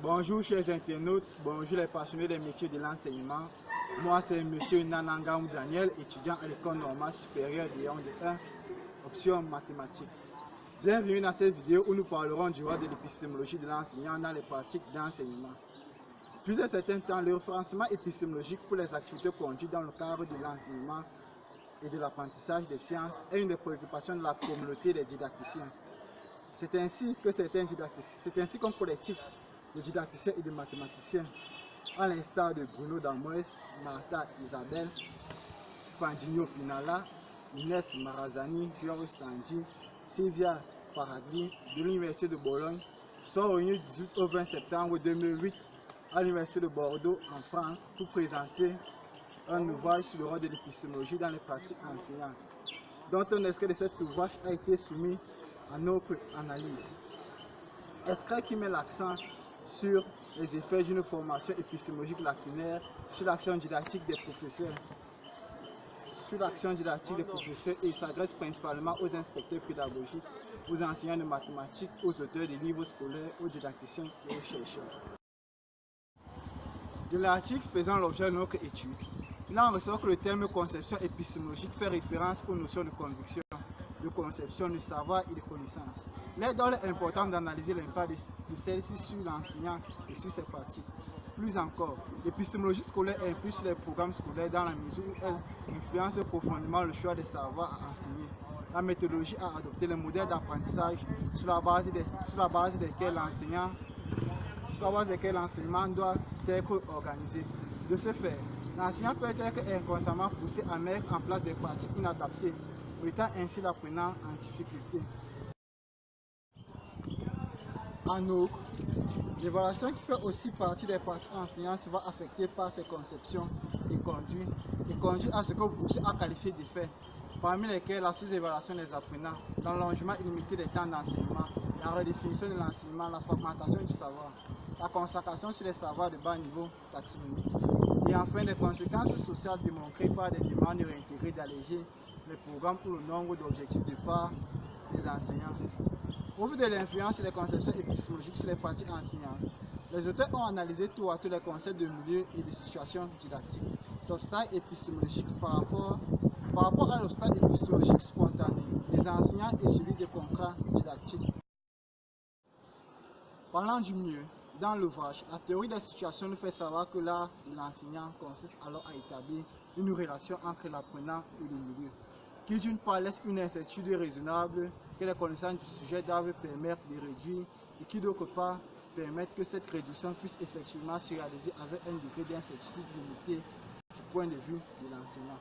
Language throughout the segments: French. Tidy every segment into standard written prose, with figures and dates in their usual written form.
Bonjour chers internautes, bonjour les passionnés des métiers de l'enseignement. Moi c'est monsieur Nanangamou Daniel, étudiant à l'école normale supérieure de Yaoundé 1, option mathématiques. Bienvenue dans cette vidéo où nous parlerons du rôle de l'épistémologie de l'enseignant dans les pratiques d'enseignement. Depuis un certain temps, le référencement épistémologique pour les activités conduites dans le cadre de l'enseignement et de l'apprentissage des sciences est une des préoccupations de la communauté des didacticiens. C'est ainsi qu'un collectif de didacticiens et de mathématiciens, à l'instar de Bruno Damoès, Martha Isabelle, Fandinho Pinala, Inès Marazani, Georges Sanji, Sylvia Sparagli de l'Université de Bologne, sont réunis du 18 au 20 septembre 2008 à l'Université de Bordeaux en France pour présenter un ouvrage sur le rôle de l'épistémologie dans les pratiques enseignantes, dont un extrait de cet ouvrage a été soumis à notre analyse. Extrait qui met l'accent sur les effets d'une formation épistémologique lacunaire sur l'action didactique des professeurs. Et il s'adresse principalement aux inspecteurs pédagogiques, aux enseignants de mathématiques, aux auteurs des livres scolaires, aux didacticiens et aux chercheurs. De l'article faisant l'objet de notre étude, il en ressort que le terme conception épistémologique fait référence aux notions de conviction, de conception, de savoir et de connaissance. Il est donc important d'analyser l'impact de celle-ci sur l'enseignant et sur ses pratiques. Plus encore, l'épistémologie scolaire influe sur les programmes scolaires dans la mesure où elle influence profondément le choix des savoirs à enseigner, la méthodologie à adopter, les modèles d'apprentissage sur la base desquels l'enseignement doit être organisé. De ce fait, l'enseignant peut être inconsciemment poussé à mettre en place des pratiques inadaptées, mettant ainsi l'apprenant en difficulté. En outre, l'évaluation qui fait aussi partie des pratiques enseignantes sera affectée par ces conceptions et conduit à ce que Bourdieu a qualifié d'effets, parmi lesquels la sous-évaluation des apprenants, l'allongement illimité des temps d'enseignement, la redéfinition de l'enseignement, la fragmentation du savoir, la concentration sur les savoirs de bas niveau taxonomique, et enfin des conséquences sociales démontrées par des demandes réintégrées d'alléger les programmes pour le nombre d'objectifs de part des enseignants. Au vu de l'influence des conceptions épistémologiques sur les pratiques enseignantes, les auteurs ont analysé tour à tour les concepts de milieu et de situation didactique, d'obstacles épistémologiques par rapport à l'obstacle épistémologique spontané, des enseignants et celui des contrats didactiques. Parlant du milieu, dans l'ouvrage, la théorie des situations nous fait savoir que l'art de l'enseignant consiste alors à établir une relation entre l'apprenant et le milieu, qui d'une part laisse une incertitude raisonnable que les connaissances du sujet doivent permettre de réduire et qui d'autre part permettent que cette réduction puisse effectivement se réaliser avec un degré d'incertitude limité du point de vue de l'enseignant.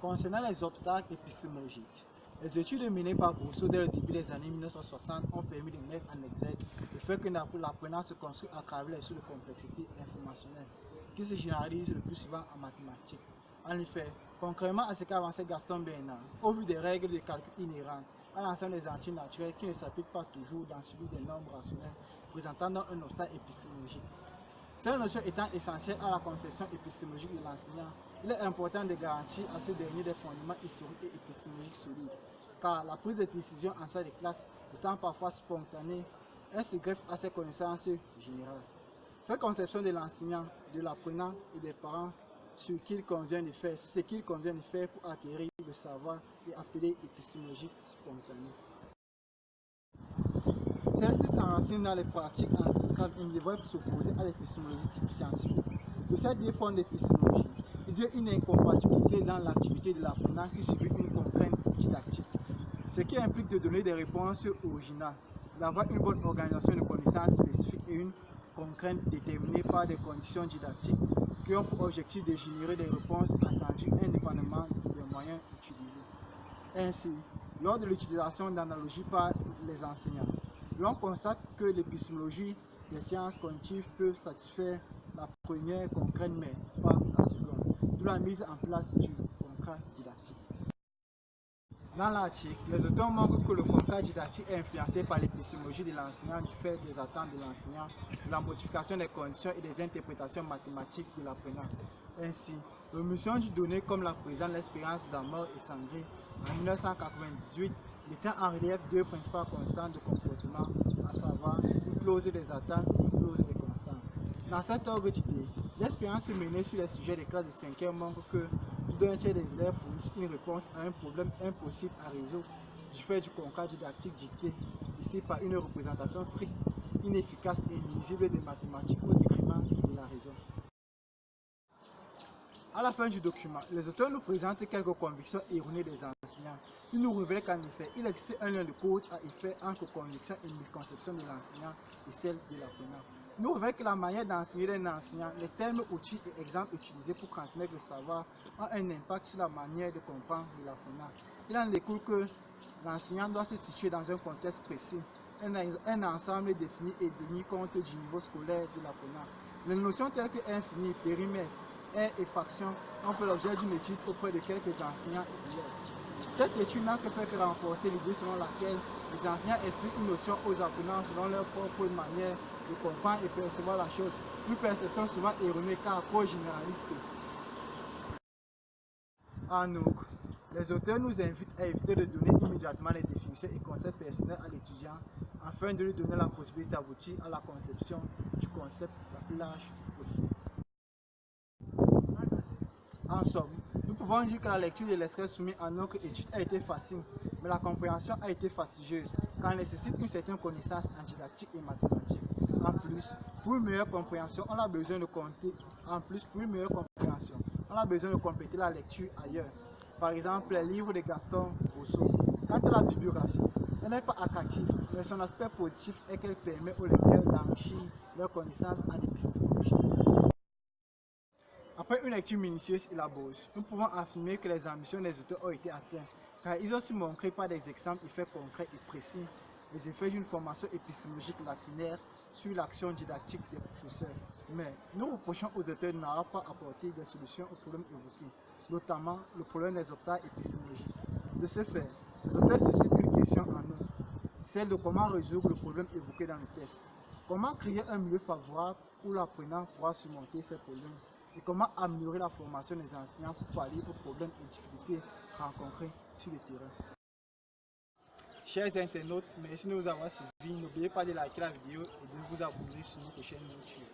Concernant les obstacles épistémologiques, les études menées par Rousseau dès le début des années 1960 ont permis de mettre en exergue le fait que l'apprenant se construit à travers les sources de complexité informationnelle qui se généralisent le plus souvent en mathématiques. En effet, concrètement à ce qu'a avancé Gaston Bernard, au vu des règles de calcul inhérentes à l'ensemble des entiers naturels qui ne s'appliquent pas toujours dans celui des nombres rationnels, présentant donc un obstacle épistémologique. Cette notion étant essentielle à la conception épistémologique de l'enseignant, il est important de garantir à ce dernier des fondements historiques et épistémologiques solides, car la prise de décision en salle de classe étant parfois spontanée, elle se greffe à ses connaissances générales. Cette conception de l'enseignant, de l'apprenant et des parents sur ce qu'il convient de faire pour acquérir le savoir est appelée épistémologie spontanée. Celle-ci s'enracine dans les pratiques ancestrales et ne devrait s'opposer à l'épistémologie scientifique. De ces deux formes d'épistémologie, il y a une incompatibilité dans l'activité de l'apprenant qui subit une contrainte didactique, ce qui implique de donner des réponses originales, d'avoir une bonne organisation de connaissances spécifiques et une contrainte déterminée par des conditions didactiques qui ont pour objectif de générer des réponses attendues indépendamment des moyens utilisés. Ainsi, lors de l'utilisation d'analogies par les enseignants, l'on constate que l'épistémologie des sciences cognitives peut satisfaire la première concrète, mais pas la seconde, d'où la mise en place du contrat didactique. Dans l'article, les auteurs montrent que le contrat didactique est influencé par l'épistémologie de l'enseignant du fait des attentes de l'enseignant, de la modification des conditions et des interprétations mathématiques de l'apprenant. Ainsi, l'omission du donné comme la présente l'expérience d'Amor et Sangré en 1998 mettait en relief deux principales constantes de comportement, à savoir une clause des attentes et une clause des constantes. Dans cet ordre d'idées, l'expérience menée sur les sujets des classes de 5e montre que plus d'un tiers des élèves fournissent une réponse à un problème impossible à résoudre du fait du contrat didactique dicté ici par une représentation stricte, inefficace et nuisible des mathématiques au détriment de la raison. À la fin du document, les auteurs nous présentent quelques convictions erronées des enseignants. Ils nous révèlent qu'en effet, il existe un lien de cause à effet entre conviction et misconception de l'enseignant et celle de l'apprenant. Ils nous révèlent que la manière d'enseigner d'un enseignant, les termes, outils et exemples utilisés pour transmettre le savoir ont un impact sur la manière de comprendre de l'apprenant. Il en découle que l'enseignant doit se situer dans un contexte précis, un ensemble défini et tenu compte du niveau scolaire de l'apprenant. Les notions telles que infini, périmètre, et fractions ont fait l'objet d'une étude auprès de quelques enseignants et élèves. Cette étude n'a que fait que renforcer l'idée selon laquelle les enseignants expliquent une notion aux apprenants selon leur propre manière de comprendre et percevoir la chose, une perception souvent erronée car trop généraliste. En outre, les auteurs nous invitent à éviter de donner immédiatement les définitions et concepts personnels à l'étudiant afin de lui donner la possibilité d'aboutir à la conception du concept la plus large possible. En somme, nous pouvons dire que la lecture de l'extrait soumis à notre étude a été facile, mais la compréhension a été fastidieuse, car elle nécessite une certaine connaissance en didactique et mathématiques. En plus, pour une meilleure compréhension, on a besoin de compléter la lecture ailleurs. Par exemple, les livres de Gaston Rousseau. Quant à la bibliographie, elle n'est pas attractive, mais son aspect positif est qu'elle permet aux lecteurs d'enrichir leurs connaissances en épistémologie. Après une lecture minutieuse et laborieuse, nous pouvons affirmer que les ambitions des auteurs ont été atteintes, car ils ont su montrer par des exemples et faits concrets et précis les effets d'une formation épistémologique lacunaire sur l'action didactique des professeurs. Mais nous reprochons aux auteurs de n'avoir pas apporté des solutions aux problèmes évoqués, notamment le problème des obstacles épistémologiques. De ce fait, les auteurs suscitent une question en nous, celle de comment résoudre le problème évoqué dans le texte. Comment créer un milieu favorable où l'apprenant pourra surmonter ces problèmes et comment améliorer la formation des enseignants pour pallier aux problèmes et difficultés rencontrés sur le terrain. Chers internautes, merci de nous avoir suivis. N'oubliez pas de liker la vidéo et de vous abonner sur notre chaîne YouTube.